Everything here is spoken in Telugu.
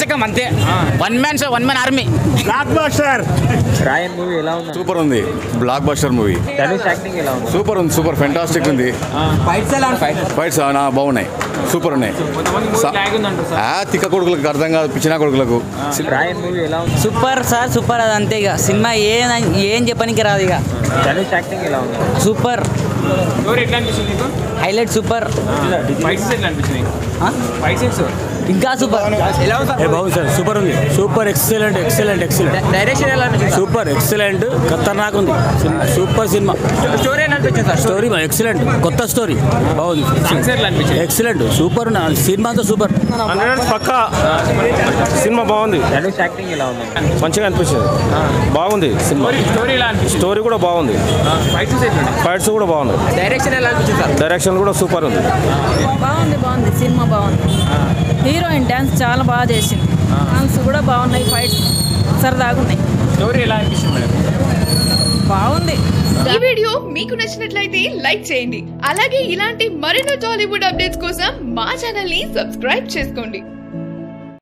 అరాచకం అంతే. One man army. Blockbuster. Raayan movie ఎలా ఉంది? సూపర్ ఉంది. Blockbuster movie. Dhanush acting ఎలా ఉంది? సూపర్ ఉంది. సూపర్ ఫెంటాస్టిక్ ఉంది. ఫైట్స్ బాగున్నాయి. సూపర్ ఉన్నాయి. తిక్క కొడుకులకు అర్థం కాదు, పిచ్చిన కొడుకులకు. రాయన్ మూవీ ఎలా ఉంది? Super sir, super. అది అంతే. ఇక సినిమా ఏం చెప్పడానికి రాదు. ఇక ధనుష్ యాక్టింగ్ ఎలా ఉంది? సూపర్. Highlight super. ఇంకా సూపర్. బాగుంది సార్, సూపర్ ఉంది. Super excellent. డైరెక్షన్ ఎలా అనిపించింది? సూపర్ ఎక్సలెంట్, ఖతర్నాక్ ఉంది. Super cinema. స్టోరీ ఎలా అనిపించింది సార్? స్టోరీ ఎక్సలెంట్, కొత్త స్టోరీ బాగుంది. Excellent, super. సినిమా అంతా సూపర్. పక్కా సినిమా బాగుంది. ధనుష్ యాక్టింగ్ ఎలా ఉంది? మంచిగా అనిపించింది. బాగుంది సినిమా. స్టోరీ కూడా బాగుంది. ఫైట్స్ కూడా బాగుంది. డైరెక్షన్ ఎలా అనిపించింది సార్? డైరెక్షన్ కూడా సూపర్ ఉంది. బాగుంది సినిమా బాగుంది. హీరోయిన్ డ్యాన్స్ చాలా బాగా చేసింది. సాంగ్స్ కూడా బాగున్నాయి. ఫైట్స్ సరదాగా ఉన్నాయి. స్టోరీ ఎలా అనిపించింది మేడం? బాగుంది. ఈ వీడియో మీకు నచ్చినట్లయితే లైక్ చేయండి. అలాగే ఇలాంటి మరెన్నో టాలీవుడ్ అప్డేట్స్ కోసం మా ఛానల్ ని సబ్స్క్రైబ్ చేసుకోండి.